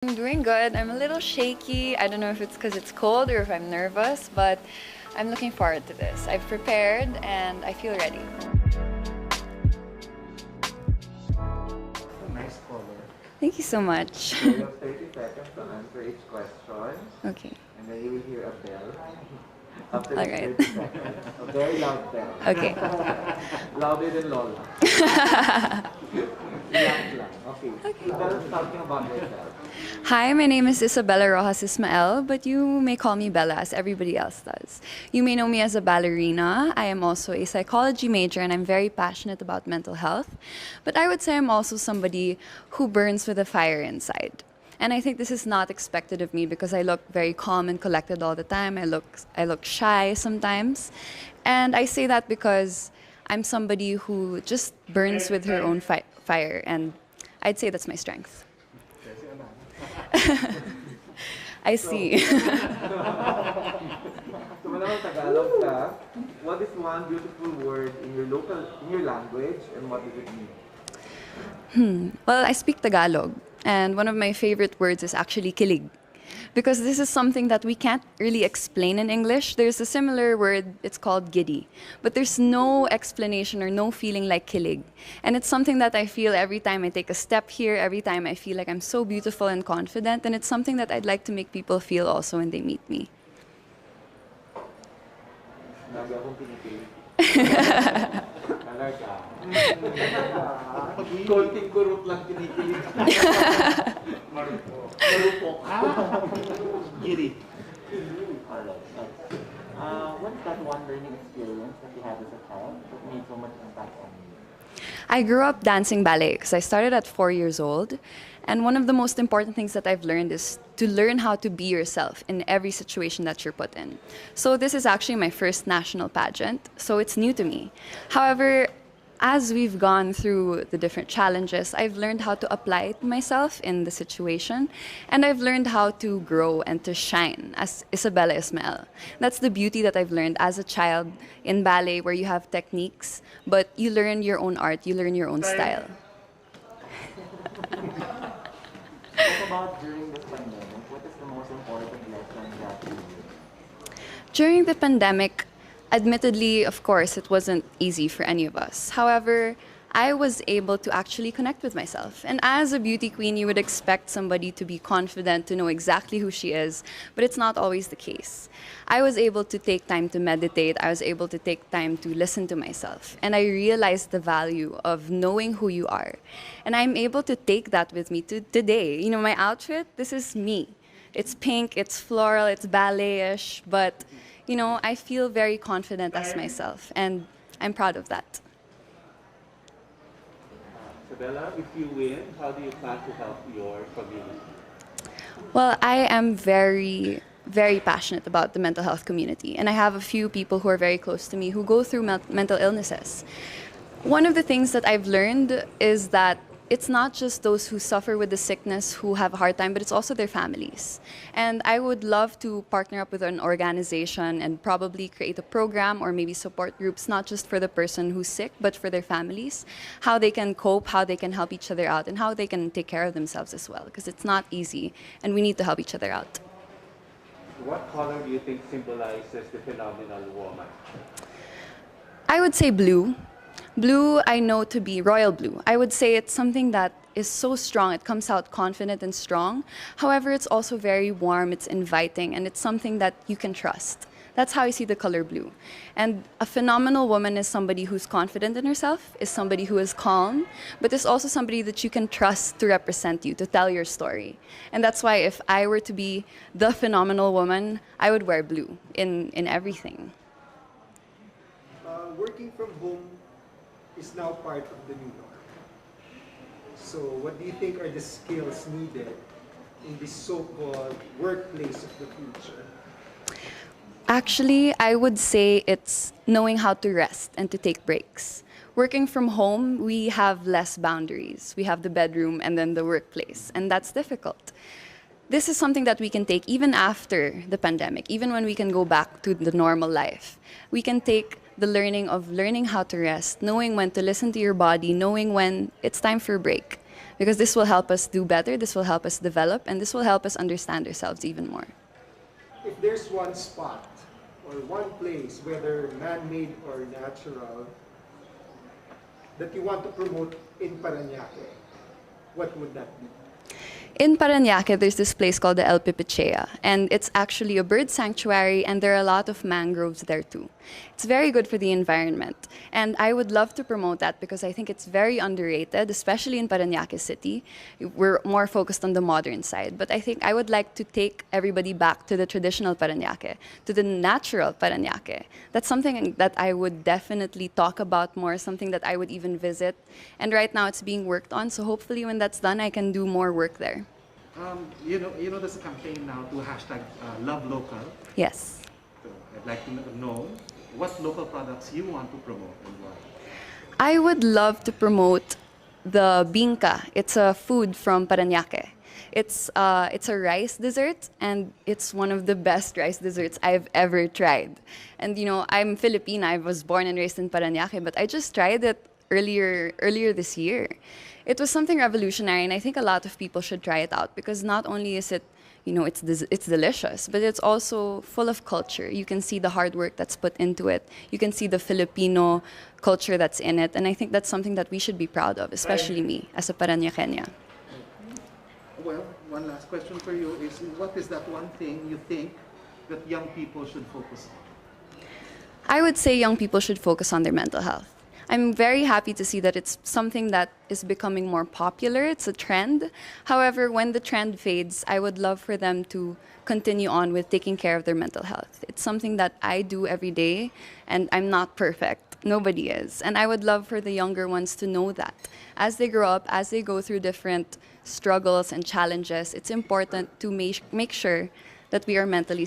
I'm doing good. I'm a little shaky. I don't know if it's because it's cold or if I'm nervous, but I'm looking forward to this. I've prepared and I feel ready. Nice color. Thank you so much. So you have 30 seconds to answer each question. Okay. And then you will hear a bell. After All the right. 30 seconds. A very loud bell. Okay. Louder than Lola. Relax lang. Okay. Tell us something about yourself. Hi, my name is Isabella Rojas Ysmael, but you may call me Bella as everybody else does. You may know me as a ballerina. I am also a psychology major and I'm very passionate about mental health. But I would say I'm also somebody who burns with a fire inside. And I think this is not expected of me because I look very calm and collected all the time. I look shy sometimes. And I say that because I'm somebody who just burns with her own fire, and I'd say that's my strength. I see. So whenever Tagalog ka, what is one beautiful word in your language and what does it mean? Well, I speak Tagalog, and one of my favorite words is actually kilig. Because this is something that we can't really explain in English. There's a similar word, it's called giddy. But there's no explanation or no feeling like kilig. And it's something that I feel every time I take a step here, every time I feel like I'm so beautiful and confident. And it's something that I'd like to make people feel also when they meet me. Lagi akong pinipilit. Talaga. Konting kurot lang kinikilig. Marupok. Giri. Alright. What's that one learning experience that you had as a child that made so much impact on you? I grew up dancing ballet because I started at 4 years old. And one of the most important things that I've learned is to learn how to be yourself in every situation that you're put in. So this is actually my first national pageant, so it's new to me. However, as we've gone through the different challenges, I've learned how to apply it myself in the situation, and I've learned how to grow and to shine as Isabella Ysmael. That's the beauty that I've learned as a child in ballet, where you have techniques, but you learn your own art, you learn your own style. What about during this pandemic? What is the most important lesson that you learned? During the pandemic, admittedly, of course, it wasn't easy for any of us. However, I was able to actually connect with myself. And as a beauty queen, you would expect somebody to be confident, to know exactly who she is, but it's not always the case. I was able to take time to meditate. I was able to take time to listen to myself. And I realized the value of knowing who you are. And I'm able to take that with me to today. You know, my outfit, this is me. It's pink, it's floral, it's ballet-ish, but you know, I feel very confident as myself, and I'm proud of that. Isabella, if you win, how do you plan to help your community? Well, I am very, very passionate about the mental health community, and I have a few people who are very close to me who go through mental illnesses. One of the things that I've learned is that it's not just those who suffer with the sickness who have a hard time, but it's also their families. And I would love to partner up with an organization and probably create a program or maybe support groups, not just for the person who's sick, but for their families, how they can cope, how they can help each other out, and how they can take care of themselves as well, because it's not easy, and we need to help each other out. What color do you think symbolizes the phenomenal woman? I would say blue. Blue, I know to be royal blue. I would say it's something that is so strong. It comes out confident and strong. However, it's also very warm, it's inviting, and it's something that you can trust. That's how I see the color blue. And a phenomenal woman is somebody who's confident in herself, is somebody who is calm, but is also somebody that you can trust to represent you, to tell your story. And that's why if I were to be the phenomenal woman, I would wear blue in everything. Working from home is now part of the new norm. So what do you think are the skills needed in this so-called workplace of the future? Actually, I would say it's knowing how to rest and to take breaks. Working from home, we have less boundaries. We have the bedroom and then the workplace, and that's difficult. This is something that we can take even after the pandemic, even when we can go back to the normal life. We can take the learning of learning how to rest, knowing when to listen to your body, knowing when it's time for a break. because this will help us do better, this will help us develop, and this will help us understand ourselves even more. If there's one spot or one place, whether man-made or natural, that you want to promote in Paranaque, what would that be? In Paranaque, there's this place called the El Pipicea, and it's actually a bird sanctuary, and there are a lot of mangroves there too. It's very good for the environment, and I would love to promote that because I think it's very underrated, especially in Paranaque City. We're more focused on the modern side, but I think I would like to take everybody back to the traditional Paranaque, to the natural Paranaque. That's something that I would definitely talk about more, something that I would even visit, and right now it's being worked on, so hopefully when that's done, I can do more work there. You know, there's a campaign now to hashtag Love Local. Yes. So I'd like to know what local products you want to promote and why. I would love to promote the binka. It's a food from Paranaque. It's a rice dessert, and it's one of the best rice desserts I've ever tried. And you know, I'm Filipina. I was born and raised in Paranaque, but I just tried it earlier this year. It was something revolutionary, and I think a lot of people should try it out because not only is it, you know, it's delicious, but it's also full of culture. You can see the hard work that's put into it. You can see the Filipino culture that's in it, and I think that's something that we should be proud of, especially me as a Paranaqueña. Well, one last question for you is, what is that one thing you think that young people should focus on? I would say young people should focus on their mental health. I'm very happy to see that it's something that is becoming more popular. It's a trend. However, when the trend fades, I would love for them to continue on with taking care of their mental health. It's something that I do every day, and I'm not perfect. Nobody is. And I would love for the younger ones to know that. As they grow up, as they go through different struggles and challenges, it's important to make sure that we are mentally